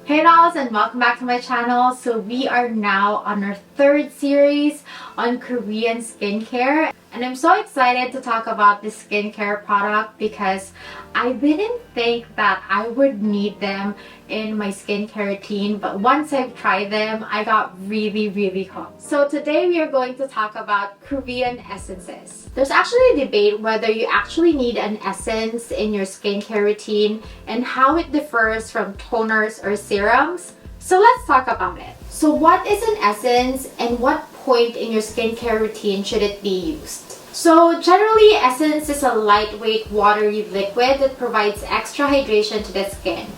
Hey dolls, and welcome back to my channel. So we are now on our third series on Korean skincare, and I'm so excited to talk about this skincare product because I didn't think that I would need them in my skincare routine, but once I've tried them, I got really hooked. So today we are going to talk about Korean essences. There's actually a debate whether you actually need an essence in your skincare routine and how it differs from toners or serums. So let's talk about it. So what is an essence and what point in your skincare routine should it be used? So generally, essence is a lightweight watery liquid that provides extra hydration to the skin.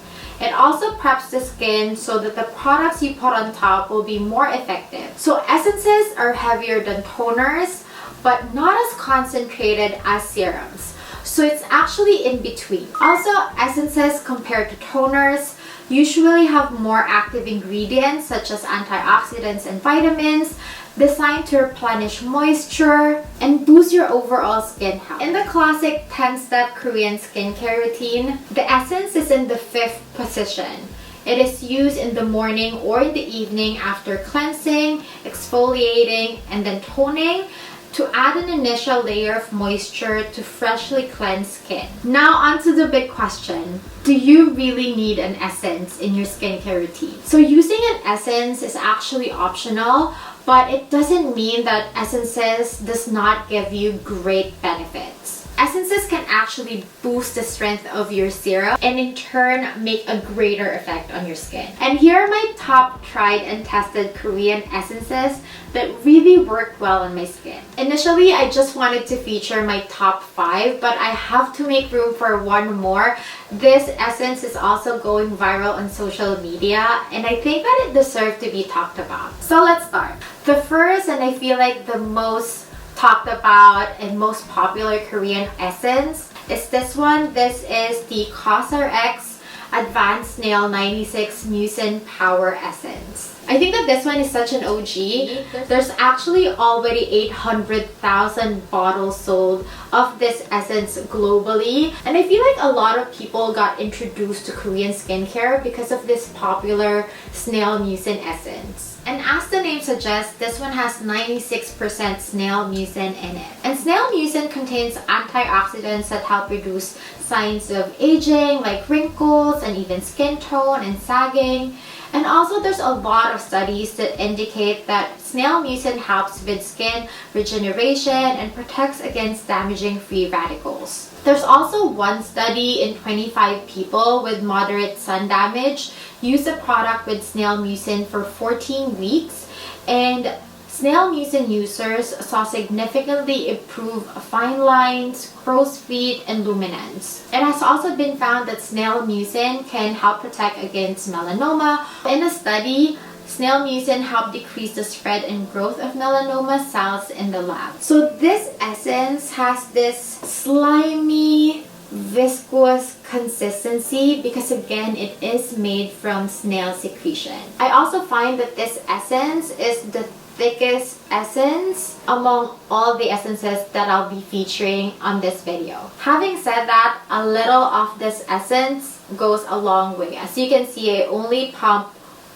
It also preps the skin so that the products you put on top will be more effective. So essences are heavier than toners, but not as concentrated as serums. So it's actually in between. Also, essences compared to toners usually have more active ingredients such as antioxidants and vitamins designed to replenish moisture and boost your overall skin health. In the classic 10-step Korean skincare routine, the essence is in the 5th position. It is used in the morning or in the evening after cleansing, exfoliating, and then toning to add an initial layer of moisture to freshly cleanse skin. Now onto the big question. Do you really need an essence in your skincare routine? So using an essence is actually optional, but it doesn't mean that essences does not give you great benefits. Essences can actually boost the strength of your serum and in turn make a greater effect on your skin. And here are my top tried and tested Korean essences that really worked well on my skin. Initially, I just wanted to feature my top 5, but I have to make room for one more. This essence is also going viral on social media, and I think that it deserves to be talked about. So let's start. The first, and I feel like the most talked about and most popular Korean essence is this one. This is the CosRx Advanced Snail 96 Mucin Power Essence. I think that this one is such an OG. There's actually already 800,000 bottles sold of this essence globally. And I feel like a lot of people got introduced to Korean skincare because of this popular Snail Mucin essence. And as the name suggests, this one has 96% snail mucin in it. And snail mucin contains antioxidants that help reduce signs of aging like wrinkles and even skin tone and sagging. And also there's a lot of studies that indicate that snail mucin helps with skin regeneration and protects against damaging free radicals. There's also one study in 25 people with moderate sun damage used the product with snail mucin for 14 weeks, and snail mucin users saw significantly improved fine lines, crow's feet, and luminance. It has also been found that snail mucin can help protect against melanoma. In a study, snail mucin helped decrease the spread and growth of melanoma cells in the lab. So this essence has this slimy, viscous consistency because again it is made from snail secretion. I also find that this essence is the thickest essence among all the essences that I'll be featuring on this video. Having said that, a little of this essence goes a long way. As you can see, I only pump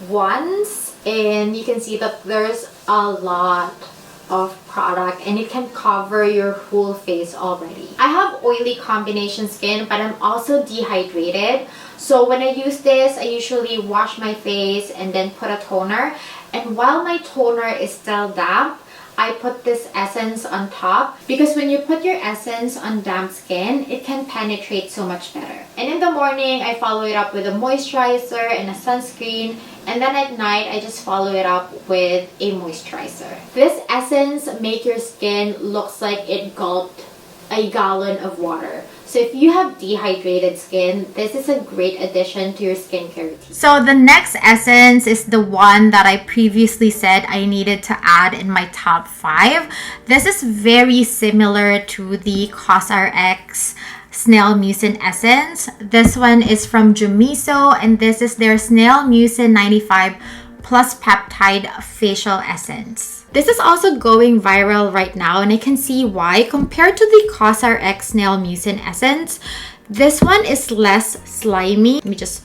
once and you can see that there's a lot of product and it can cover your whole face already. I have oily combination skin, but I'm also dehydrated. So when I use this, I usually wash my face and then put a toner. And while my toner is still damp, I put this essence on top because when you put your essence on damp skin, it can penetrate so much better. And in the morning, I follow it up with a moisturizer and a sunscreen. And then at night, I just follow it up with a moisturizer. This essence makes your skin looks like it gulped a gallon of water. So if you have dehydrated skin, this is a great addition to your skincare routine. So the next essence is the one that I previously said I needed to add in my top 5. This is very similar to the CosRx Snail Mucin Essence. This one is from Jumiso and this is their Snail Mucin 95 plus Peptide Facial Essence. This is also going viral right now and I can see why. Compared to the CosRx Snail Mucin Essence, this one is less slimy. Let me just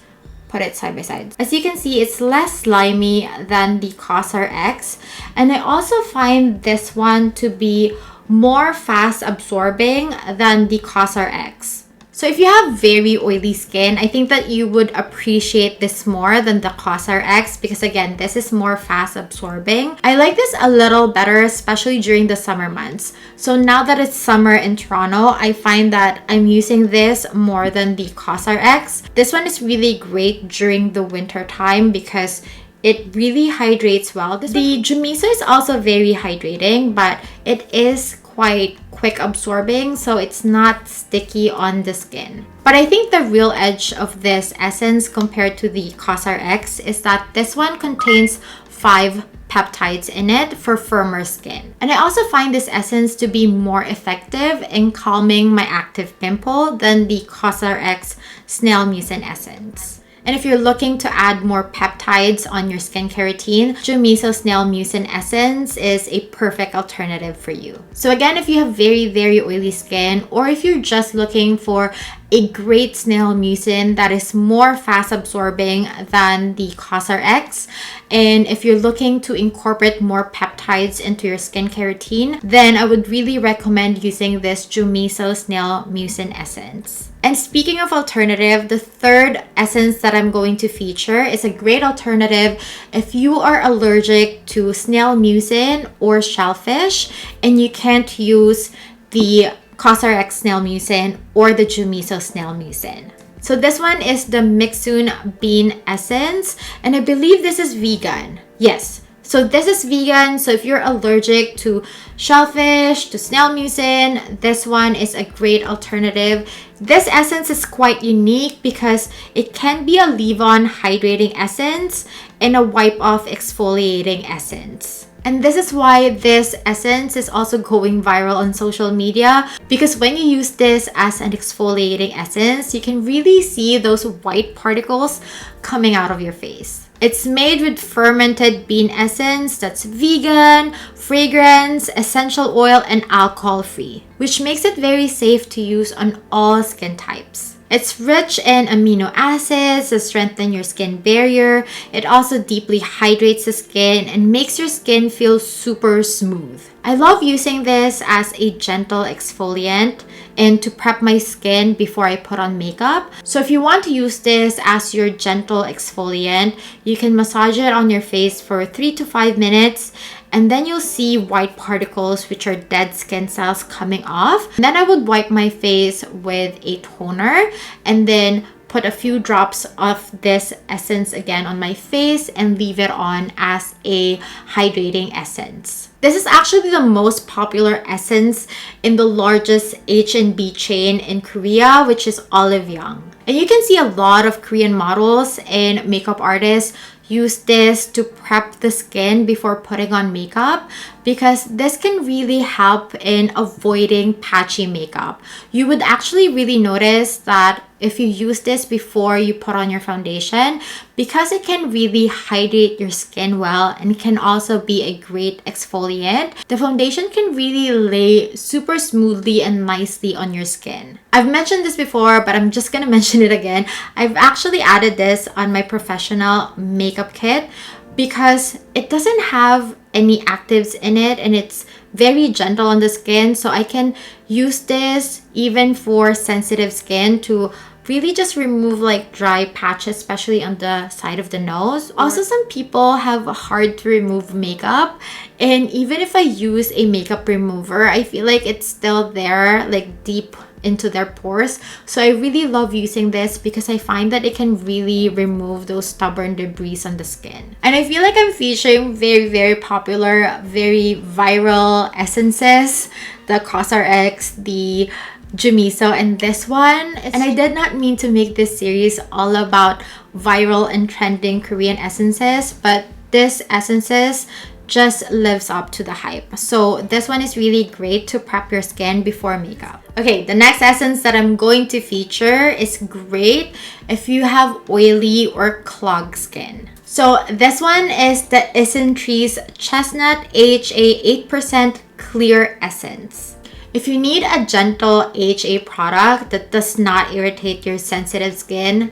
put it side by side. As you can see, it's less slimy than the CosRx, and I also find this one to be more fast absorbing than the CosRx. So if you have very oily skin, I think that you would appreciate this more than the CosRx because again, this is more fast absorbing. I like this a little better, especially during the summer months. So now that it's summer in Toronto, I find that I'm using this more than the CosRx. This one is really great during the winter time because it really hydrates well. The Jumiso is also very hydrating, but it is quite quick absorbing, so it's not sticky on the skin. But I think the real edge of this essence compared to the CosRx is that this one contains 5 peptides in it for firmer skin. And I also find this essence to be more effective in calming my active pimple than the CosRx Snail Mucin essence. And if you're looking to add more peptides on your skincare routine, Jumiso Snail Mucin Essence is a perfect alternative for you. So again, if you have very oily skin, or if you're just looking for a great snail mucin that is more fast absorbing than the CosRx, and if you're looking to incorporate more peptides into your skincare routine, then I would really recommend using this Jumiso Snail Mucin Essence. And speaking of alternative, the third essence that I'm going to feature is a great alternative if you are allergic to snail mucin or shellfish and you can't use the CosRx Snail Mucin or the Jumiso Snail Mucin. So this one is the Mixsoon Bean Essence, and I believe this is vegan. Yes. So this is vegan, so if you're allergic to shellfish, to snail mucin, this one is a great alternative. This essence is quite unique because it can be a leave-on hydrating essence and a wipe-off exfoliating essence. And this is why this essence is also going viral on social media, because when you use this as an exfoliating essence, you can really see those white particles coming out of your face. It's made with fermented bean essence that's vegan, fragrance, essential oil, and alcohol-free, which makes it very safe to use on all skin types. It's rich in amino acids that strengthen your skin barrier. It also deeply hydrates the skin and makes your skin feel super smooth. I love using this as a gentle exfoliant and to prep my skin before I put on makeup. So if you want to use this as your gentle exfoliant, you can massage it on your face for 3 to 5 minutes, and then you'll see white particles, which are dead skin cells, coming off. And then I would wipe my face with a toner and then put a few drops of this essence again on my face and leave it on as a hydrating essence. This is actually the most popular essence in the largest H&B chain in Korea, which is Olive Young. And you can see a lot of Korean models and makeup artists use this to prep the skin before putting on makeup, because this can really help in avoiding patchy makeup. You would actually really notice that if you use this before you put on your foundation, because it can really hydrate your skin well and can also be a great exfoliant, the foundation can really lay super smoothly and nicely on your skin. I've mentioned this before, but I'm just gonna mention it again. I've actually added this on my professional makeup kit because it doesn't have any actives in it and it's very gentle on the skin, so I can use this even for sensitive skin to really just remove like dry patches, especially on the side of the nose. Also, some people have hard to remove makeup, and even if I use a makeup remover, I feel like it's still there, like deep into their pores. So I really love using this because I find that it can really remove those stubborn debris on the skin. And I feel like I'm featuring very popular, very viral essences, the CosRx, the Jumiso, and this one. And I did not mean to make this series all about viral and trending Korean essences, but this essences just lives up to the hype. So this one is really great to prep your skin before makeup. Okay, the next essence that I'm going to feature is great if you have oily or clogged skin. So this one is the Isntree's Chestnut AHA 8% Clear Essence. If you need a gentle AHA product that does not irritate your sensitive skin,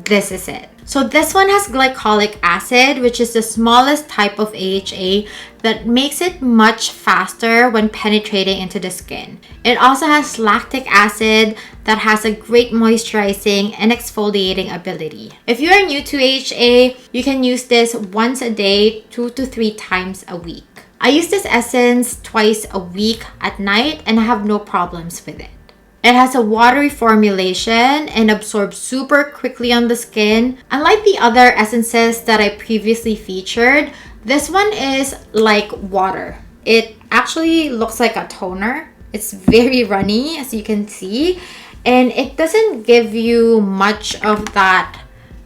this is it. So this one has glycolic acid, which is the smallest type of AHA that makes it much faster when penetrating into the skin. It also has lactic acid that has a great moisturizing and exfoliating ability. If you are new to AHA, you can use this once a day, 2 to 3 times a week. I use this essence twice a week at night and I have no problems with it. It has a watery formulation and absorbs super quickly on the skin. Unlike the other essences that I previously featured, this one is like water. It actually looks like a toner. It's very runny, as you can see, and it doesn't give you much of that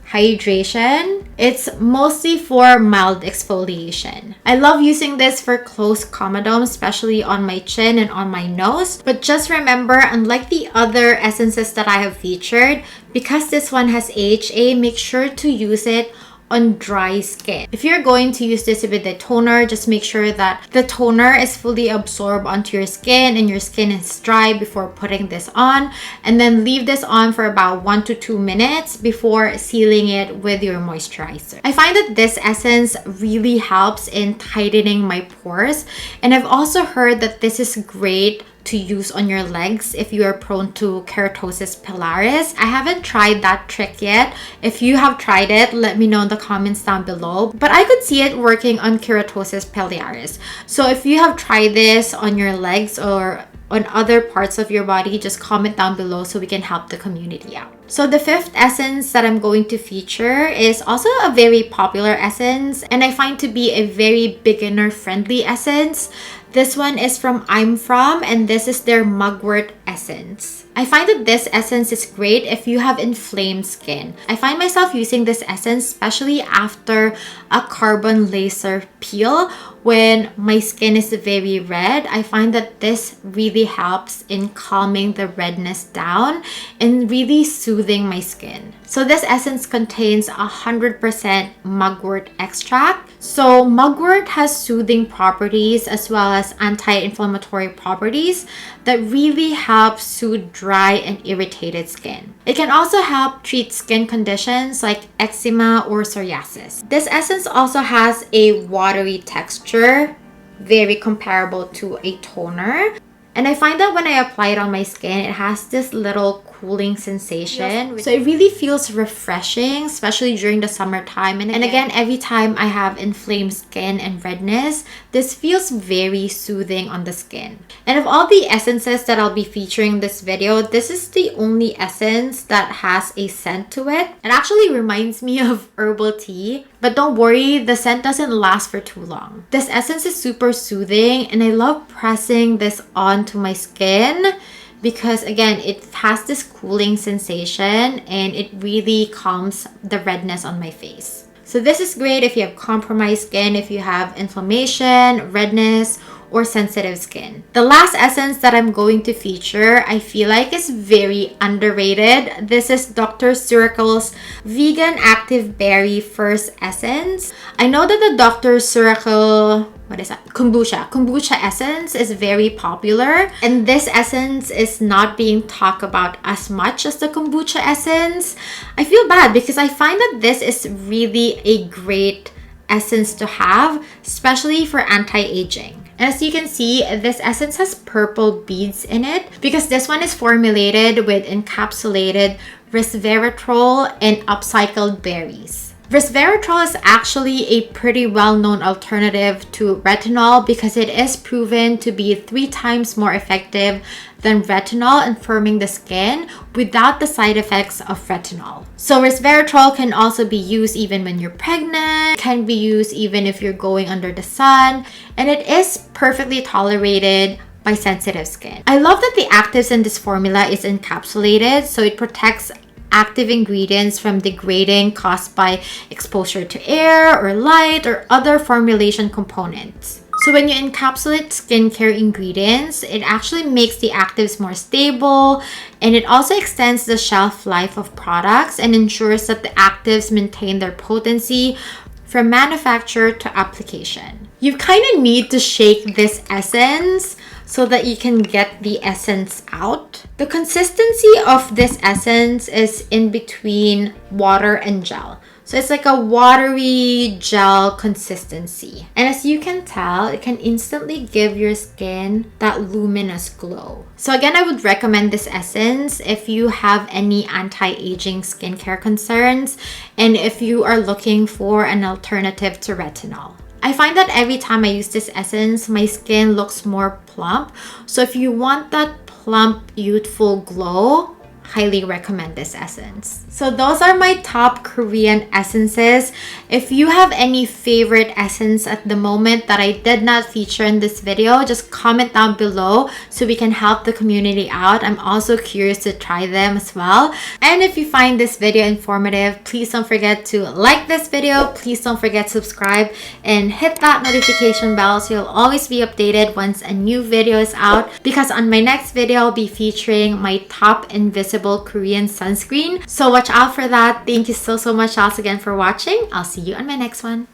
hydration. It's mostly for mild exfoliation. I love using this for close comedome, especially on my chin and on my nose. But just remember, unlike the other essences that I have featured, because this one has AHA, make sure to use it on dry skin. If you're going to use this with the toner, just make sure that the toner is fully absorbed onto your skin and your skin is dry before putting this on, and then leave this on for about 1 to 2 minutes before sealing it with your moisturizer. I find that this essence really helps in tightening my pores, and I've also heard that this is great to use on your legs if you are prone to keratosis pilaris. I haven't tried that trick yet. If you have tried it, let me know in the comments down below. But I could see it working on keratosis pilaris. So if you have tried this on your legs or on other parts of your body, just comment down below so we can help the community out. So the fifth essence that I'm going to feature is also a very popular essence, and I find to be a very beginner friendly essence. This one is from I'm From, and this is their Mugwort Essence. I find that this essence is great if you have inflamed skin. I find myself using this essence especially after a carbon laser peel when my skin is very red. I find that this really helps in calming the redness down and really soothing my skin. So this essence contains 100% mugwort extract. So mugwort has soothing properties as well as anti-inflammatory properties that really help soothe dry and irritated skin. It can also help treat skin conditions like eczema or psoriasis. This essence also has a watery texture, very comparable to a toner. And I find that when I apply it on my skin, it has this little cooling sensation. So it really feels refreshing, especially during the summertime. And again, every time I have inflamed skin and redness, this feels very soothing on the skin. And of all the essences that I'll be featuring in this video, this is the only essence that has a scent to it. It actually reminds me of herbal tea. But don't worry, the scent doesn't last for too long. This essence is super soothing, and I love pressing this onto my skin because again, it has this cooling sensation and it really calms the redness on my face. So this is great if you have compromised skin, if you have inflammation, redness, or sensitive skin. The last essence that I'm going to feature, I feel like is very underrated. This is Dr. Ceuracle's Vegan Active Berry First Essence. I know that the Dr. Ceuracle, Kombucha essence is very popular, and this essence is not being talked about as much as the kombucha essence. I feel bad because I find that this is really a great essence to have, especially for anti-aging. As you can see, this essence has purple beads in it because this one is formulated with encapsulated resveratrol and upcycled berries. Resveratrol is actually a pretty well-known alternative to retinol because it is proven to be 3 times more effective than retinol in firming the skin without the side effects of retinol. So resveratrol can also be used even when you're pregnant, can be used even if you're going under the sun, and it is perfectly tolerated by sensitive skin. I love that the actives in this formula is encapsulated, so it protects active ingredients from degrading caused by exposure to air or light or other formulation components. So when you encapsulate skincare ingredients, it actually makes the actives more stable, and it also extends the shelf life of products and ensures that the actives maintain their potency from manufacture to application. You kind of need to shake this essence so that you can get the essence out. The consistency of this essence is in between water and gel. So it's like a watery gel consistency. And as you can tell, it can instantly give your skin that luminous glow. So again, I would recommend this essence if you have any anti-aging skincare concerns and if you are looking for an alternative to retinol. I find that every time I use this essence, my skin looks more plump. So if you want that plump, youthful glow, highly recommend this essence. So those are my top Korean essences. If you have any favorite essence at the moment that I did not feature in this video, just comment down below so we can help the community out. I'm also curious to try them as well. And if you find this video informative, please don't forget to like this video. Please don't forget to subscribe and hit that notification bell so you'll always be updated once a new video is out, because on my next video I'll be featuring my top invisible Korean sunscreen. So watch out for that. Thank you so much once again for watching. I'll see you on my next one.